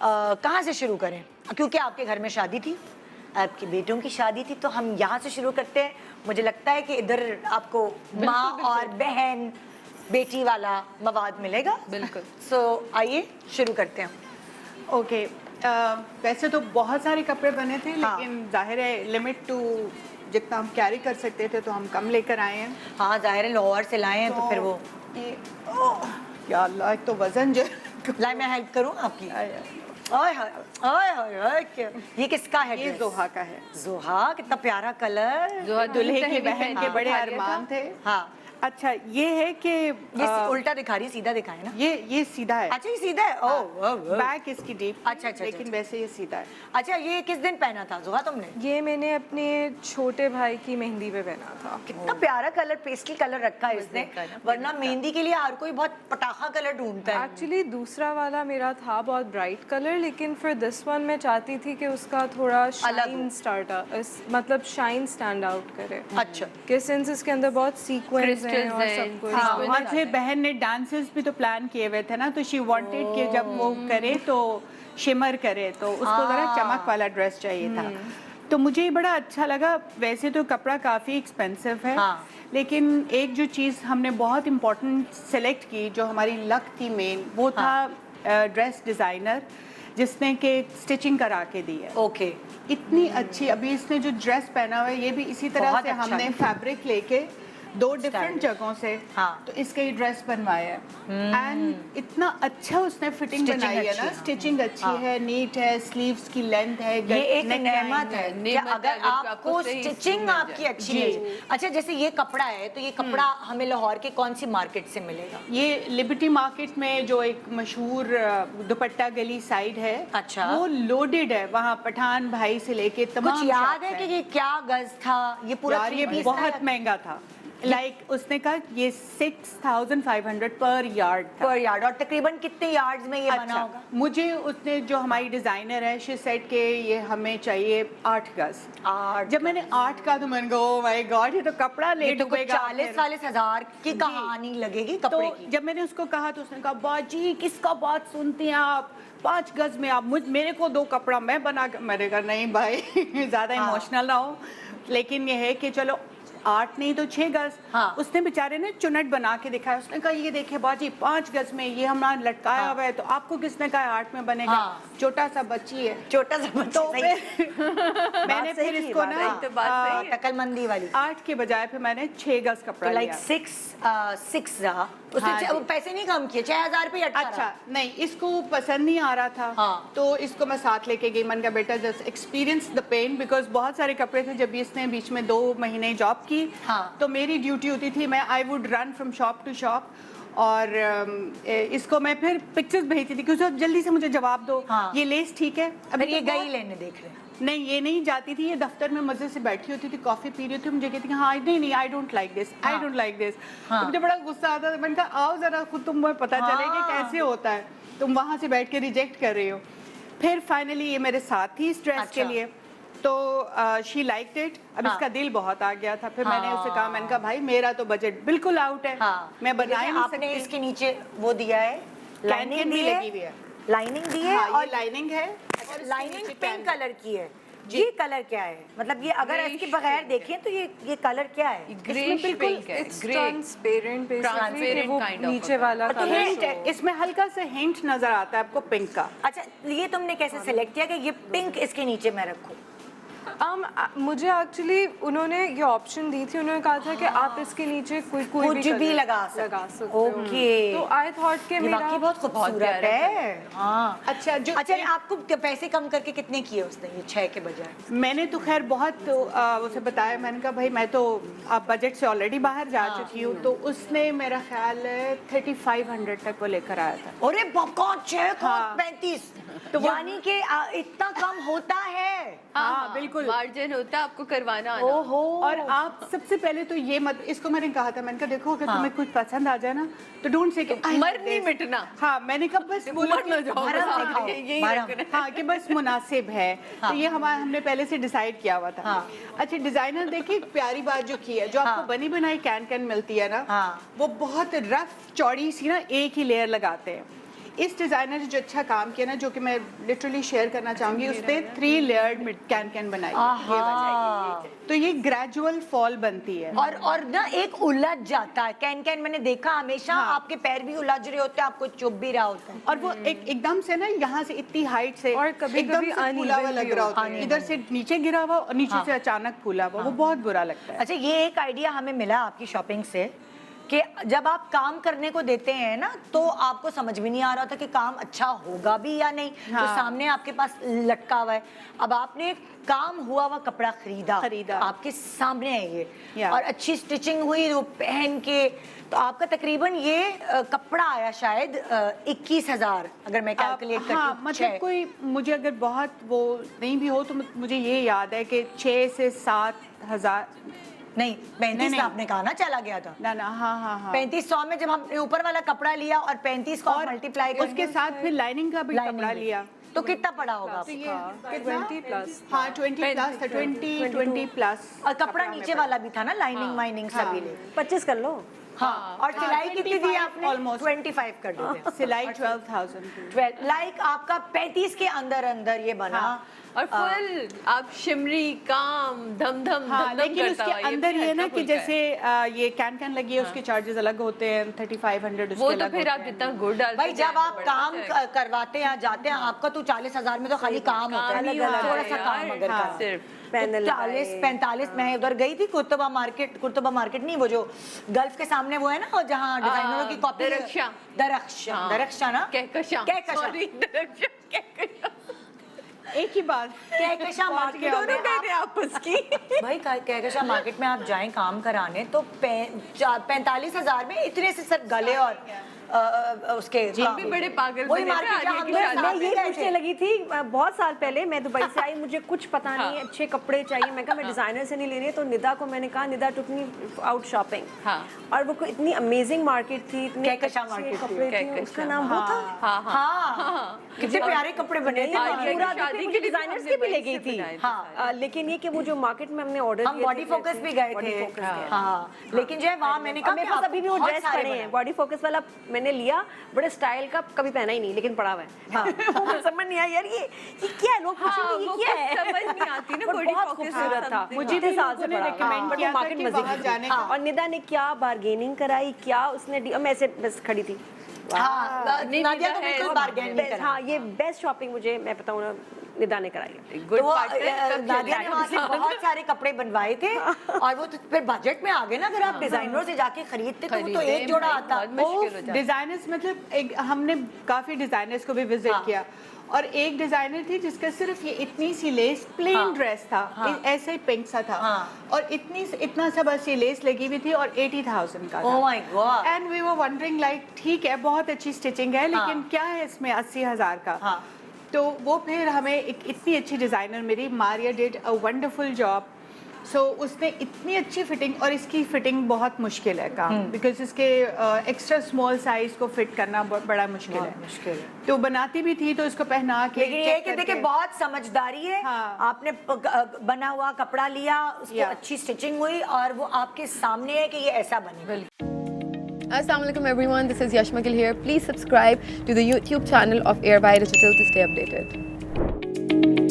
कहाँ से शुरू करें? क्योंकि आपके घर में शादी थी, आपके बेटों की शादी थी, तो हम यहाँ से शुरू करते हैं। मुझे लगता है कि इधर आपको माँ और बहन बेटी वाला मवाद मिलेगा। बिल्कुल। सो आइए शुरू करते हैं। ओके, वैसे तो बहुत सारे कपड़े बने थे, हाँ। लेकिन जाहिर है लिमिट टू जितना हम कैरी कर सकते थे तो हम कम लेकर आए हैं। हाँ, जाहिर है लाहौर से लाए हैं तो फिर वो ये या अल्लाह, एक तो वजन जो लाई, मैं हेल्प करूँ आपकी? आया। ओए होए, ओए होए, ओए, ये किसका है ये ड्रेस? जोहा का है। जोहा, कितना प्यारा कलर। जोहा दुल्हे की सहेली बहन के हाँ, बड़े उठा लिया अरमान था। थे। हाँ, अच्छा, ये है कि ये उल्टा दिखा रही है, सीधा दिखाए ना। ये सीधा है। अच्छा, ये सीधा है। ओह, बैक इसकी डीप, अच्छा, अच्छा, लेकिन अच्छा। वैसे ये सीधा है। अच्छा, ये किस दिन पहना था जोहा तुमने? ये मैंने अपने छोटे भाई की मेहंदी पे पहना था। कितना प्यारा कलर, पेस्टल कलर रखा है इसने, वरना मेहंदी के लिए हर कोई बहुत पटाखा कलर ढूंढता है। एक्चुअली दूसरा वाला मेरा था बहुत ब्राइट कलर, लेकिन फिर दिस वन मैं चाहती थी कि उसका थोड़ा शाइन मतलब शाइन स्टैंड आउट करे। अच्छा, कि सिंस इसके अंदर बहुत सीक्वेंस हैं और सब कुछ। हाँ, और फिर बहन ने डांसेस भी तो प्लान किए हुए थे ना, तो शी वांटेड कि जब वो करे तो शिमर करे, तो उसको ज़रा चमक वाला ड्रेस चाहिए था। तो मुझे ये बड़ा अच्छा लगा। वैसे तो कपड़ा काफ़ी एक्सपेंसिव है, हाँ। लेकिन एक जो चीज़ हमने बहुत इम्पोर्टेंट सेलेक्ट की, जो हमारी लक थी मेन, वो था ड्रेस डिज़ाइनर जिसने के स्टिचिंग करा के दी है। ओके, इतनी अच्छी। अभी इसने जो ड्रेस पहना हुआ है, ये भी इसी तरह बहुत से अच्छा हमने है। फैब्रिक लेके दो डिफरेंट जगहों से हाँ। तो इसके ही ड्रेस बनवाया है। एंड इतना अच्छा उसने फिटिंग Stitching बनाई है अच्छी ना, है। स्टिचिंग अच्छी हाँ। है, नीट है, स्लीव्स की लेंथ है, ये एक neckline नेमत है कि नेमत है, अगर अगर आपको आपको सही स्टिचिंग मिल आपकी जाए। अच्छी मिल जाए। अच्छा, जैसे ये कपड़ा है, तो ये कपड़ा हमें लाहौर के कौन सी मार्केट से मिलेगा? ये लिबर्टी मार्केट में जो एक मशहूर दुपट्टा गली साइड है, अच्छा। वो लोडेड है। वहाँ पठान भाई से लेके तमाम कुछ याद shops है कि हैं। ये क्या गज था? ये पूरा यार, ये 3 piece था बहुत या- महंगा था। उसने कहा ये 6500 पर यार्ड था। पर यार्ड, और तकरीबन कितने यार्ड्स में ये बना होगा? मुझे उसने, जो हमारी डिजाइनर है, शी सेड के ये हमें चाहिए 8 गज। 8 जब मैंने 8 का तो मैंने कहा ओह माय गॉड, ये तो कपड़ा ये ले तो कुछ डूबेगा। 40-40 हजार की कहानी लगेगी कपड़े तो की। जब मैंने उसको कहा तो उसने कहा बाजी किसका बात सुनती हैं आप, 5 गज में आप मेरे को दो कपड़ा मैं बना के। मैंने कहा नहीं भाई ज़्यादा हाँ। इमोशनल ना हो, लेकिन ये है कि चलो 8 नहीं तो 6 गज। हाँ। उसने बेचारे ने चुनट बना के दिखाया। उसने कहा ये देखिए बाजी 5 गज में ये हमारा लटकाया हुआ है, तो आपको किसने कहा 8 में बनेगा? हाँ। छोटा सा बच्ची है। छोटा सा बच्चा, तो सही। मैंने सही फिर की, इसको बात ना सही, तो बात सही है। तकलमंदी वाली। 8 के बजाय फिर मैंने 6 गज कपड़ा तो लाइक लिया। 6 रहा उसने। हाँ जी। पैसे नहीं कम किए, 6000 पे अटका अच्छा, रहा। नहीं इसको पसंद नहीं आ रहा था। हाँ। तो इसको मैं साथ लेके गई। मन का बेटा just experience the pain, because बहुत सारे कपड़े थे। जब इसने बीच में 2 महीने जॉब की, हाँ। तो मेरी ड्यूटी होती थी, मैं I would run from shop to shop, और इसको मैं फिर पिक्चर्स भेजती थी कि उसको जल्दी से मुझे जवाब दो। हाँ। ये लेस ठीक है? फिर ये तो गई बहुत- लेने, देख रहे हैं। नहीं, ये नहीं जाती थी। ये दफ्तर में मजे से बैठी होती थी, कॉफी पी रही होती, मुझे कहती थी हाँ नहीं आई डोंट लाइक दिस, आई हाँ। Don't like this. हाँ। तो मुझे बड़ा गुस्सा आता था। मैंने कहा आओ जरा खुद तुम्हें पता चले कि हाँ। कैसे होता है, तुम वहां से बैठ के रिजेक्ट कर रही हो। फिर फाइनली ये मेरे साथ थी इस ड्रेस अच्छा। के लिए, तो शी लाइक्ड इट। अब हाँ। इसका दिल बहुत आ गया था। फिर मैंने हाँ। उसे कहा, मैंने कहा भाई मेरा तो बजट बिल्कुल आउट है, हाँ, मैं बना ही नहीं आपने सकती। इसके नीचे वो दिया है, लाइनिंग कैन दी भी है, लगी हुई है। लाइनिंग दी है, हाँ, और ये लाइनिंग है। लाइनिंग नीचे पिंक कैन। कलर की है। ये कलर क्या है? मतलब ये अगर Greyish इसके बगैर pink है। देखें तो ये कलर क्या है? ग्रेइश पिंक है, It's grey transparent basically, Transparent कि वो kind of नीचे a वाला तो कलर हिंट है, इसमें हल्का सा हिंट नजर आता है आपको पिंक का। अच्छा, ये तुमने कैसे सेलेक्ट किया कि ये पिंक इसके नीचे मैं रखूं? मुझे एक्चुअली उन्होंने ये ऑप्शन दी थी। उन्होंने कहा था कि आप इसके नीचे कोई कुछ भी कलर लगा सकते हो। ओके। तो आई थॉट कि ये मेरा वाकई बहुत खूबसूरत प्यारा है। हाँ। अच्छा, जो अच्छा, आपको पैसे कम करके कितने किए उसने, ये 6 के बजाय? मैंने तो खैर बहुत उसे बताया। मैंने कहा भाई मैं तो अब बजट से ऑलरेडी बाहर जा चुकी हूँ। तो उसने मेरा ख्याल है 3500 तक वो लेकर आया था। अरे बका, 6 को हाँ। 35, तो यानी कि इतना कम होता है। हाँ, बिल्कुल। मार्जिन होता है, आपको करवाना आना। ओहो। और आप सबसे पहले तो ये मत, इसको मैंने कहा था, मैंने कहा देखो अगर हाँ। तुम्हें कुछ पसंद आ जाए ना तो डोंट से मर नहीं मिटना। हाँ, मैंने कहा बस बोलो मर ना कि- जाओ, भरम बस दिखाओ, यही भरम। रखना है। हाँ, कि बस मुनासिब है। हाँ। तो ये हमने पहले से डिसाइड किया हुआ था। हाँ। अच्छा, डिजाइनर देखिए प्यारी बात जो की है, जो हाँ। आपको बनी बनाई कैन कैन मिलती है ना, हाँ। वो बहुत रफ चौड़ी सी ना एक ही लेयर लगाते हैं। इस डिजाइनर ने जो अच्छा काम किया ना, जो कि मैं लिटरली शेयर करना चाहूंगी, उसने 3 लेयर्ड कैन बनाई है। ये वाली। तो ये ग्रेजुअल फॉल बनती है। और ना एक उलझ जाता है कैन मैंने देखा हमेशा, हाँ। आपके पैर भी उलझ रहे होते हैं, आपको चुभ भी रहा होता है। और वो एकदम से ना यहाँ से इतनी हाइट से और कभी-कभी एकदम से फूला हुआ uneven लग भी रहा होता होता है, इधर से नीचे गिरा हुआ और नीचे से अचानक फूला हुआ, वो बहुत बुरा लगता है। अच्छा, ये एक आइडिया हमें मिला आपकी शॉपिंग से कि जब आप काम करने को देते हैं ना, तो आपको समझ भी नहीं आ रहा था कि काम अच्छा होगा भी या नहीं। तो हाँ। सामने आपके पास लटका हुआ है, अब आपने काम हुआ हुआ कपड़ा खरीदा, आपके सामने है ये, या। और अच्छी स्टिचिंग हुई वो पहन के, तो आपका तकरीबन ये कपड़ा आया शायद 21,000 अगर मैं कैलकुलेट करती हाँ, हूँ। मतलब कोई मुझे अगर बहुत वो नहीं भी हो तो मुझे ये याद है कि 6 से 7 हज़ार नहीं 35 नहीं। आपने कहा ना चला गया था। ना हाँ 3500 में जब हमने ऊपर वाला कपड़ा लिया और 35 को और मल्टीप्लाई उसके साथ फिर लाइनिंग का भी कपड़ा लिया, तो कितना पड़ा होगा तो आपको? ये 20 प्लस हाँ 20 प्लस था, 20 प्लस। और कपड़ा नीचे वाला भी था ना, लाइनिंग वाइनिंग सभी ले 25 कर लो। हाँ, और सिलाई कितनी दी 25 आपने? almost। 25 कर दी सिलाई 12,000 12 लाइक आपका 35 के अंदर अंदर ये बना। हाँ। और फुल आप शिमरी काम धम धम हाँ, धम धम लेकिन करता उसके हुआ, अंदर भी ये ना हल्का कि फुल्का है। जैसे ये कैन लगी है, उसके चार्जेस अलग होते हैं, 3500 उसके वो तो अलग फिर होते आप हैं। जितना गुड़ डालते भाई जब आप हैं, काम बढ़ता है। करवाते हैं जाते हैं, आपका तो 40,000 में तो खाली काम होता है, काम ही होता है थोड़ा सा यार, काम अगर हाँ, करा। सिर्फ पैनल 40-45 मैं उधर गई थी कुर्तुबा मार्केट नहीं, वो जो गल्फ के सामने वो है ना, वो जहाँ डिजाइनरों की कॉपी दरख्शा ना कहकशां कहकशां। कहकशां एक ही बात कहकशां मार्केट दोनों कह रहे हैं आपस की। भाई कहकशां मार्केट में आप जाएं काम कराने तो 45,000 में इतने से सर गले और उसके काम। भी बड़े पागल वही बने थे मार्केट जहाँ आलिया की हम लोग शादी मैं साथ ये में गए पूछने थे। लगी थी बहुत साल पहले, मैं दुबई से आई, मुझे कुछ पता नहीं है, अच्छे कपड़े चाहिए, मैं कहा मैं डिजाइनर से नहीं ले रही, तो निदा को मैंने कहा, निदा टुक मी आउट शॉपिंग। हाँ। और वो इतनी अमेजिंग मार्केट थी, इतने कहकशां अच्छे मार्केट थी। कपड़े थे, कहकशां, उसका नाम वो था। हाँ कितने प्यारे कपड़े बने थे आलिया वहाँ की पे। पूरा शादी देखिए, के मुझे लिए डिजाइनर्स हमने के भी ले वहीं गई से थी। बनाए थे हाँ। लेकिन ये कि वो जो मार्केट में हमने ऑर्डर हम बॉडी फोकस भी गए थे। हाँ लेकिन जो है वहाँ मैंने कहा मेरे कि पास आपको अभी भी वो बहुत ड्रेस सारे पड़े बने। हैं, बॉडी फोकस वाला मैंने लिया, बड़े स्टाइल का, कभी पहना ही नहीं, लेकिन पड़ा हुआ है। हाँ। वो मुझे समझ नहीं आया यार, ये क्या है, लोग हाँ, पूछेंगे वो ये क्या कुछ है, समझ नहीं आती ना, पर body बहुत focus खूबसूरत था, something। मुझे भी इतने साल लोगों से ने पड़ा। recommend हाँ, किया but था मार्केट कि मजे वहाँ की जाने थी। का। और निदा ने क्या बार्गेनिंग कराई, क्या उसने मैं ऐसे बस खड़ी थी। हाँ नहीं, नादिया निदा तो है, बिल्कुल वो बार्गेन नहीं करा। हाँ, ये बेस्ट शॉपिंग मुझे, मैं बताऊँ ना, निदा ने कराई है। गुड तो वो पार्टनर कब नादिया ने वहाँ से बहुत सारे कपड़े बनवाए थे और वो तो फिर बजट में आ गए ना, अगर आप डिजाइनरों से जाके खरीदते तो वो तो एक जोड़ा आता। बहुत मुश्किल हो जाता है। डिजाइनर्स मतलब हमने काफी डिजाइनर्स को भी विजिट किया, और एक डिजाइनर थी जिसका सिर्फ ये इतनी सी लेस प्लेन ड्रेस था, ऐसे ही पिंक सा था, और इतना सा बस ये लेस लगी हुई थी, और 80,000 का था। Oh my God! And we were wondering like ठीक है, बहुत अच्छी स्टिचिंग है, लेकिन क्या है इसमें 80,000 का। तो वो फिर हमें एक इतनी अच्छी डिजाइनर मिली, Maria did a wonderful job. So उसने इतनी अच्छी फिटिंग, और इसकी फिटिंग बहुत मुश्किल है काम, बिकॉज इसके एक्स्ट्रा स्मॉल साइज को फिट करना बड़ा मुश्किल है। तो बनाती भी थी तो इसको पहना के लेकिन ये check कि देखिए करके। बहुत समझदारी है। हाँ। आपने बना हुआ कपड़ा लिया, उसको Yeah. अच्छी स्टिचिंग हुई और वो आपके सामने है कि ये ऐसा बने। Assalamualaikum everyone, this is Yash Magil here. Please subscribe to the YouTube channel of Airby Digital to stay updated.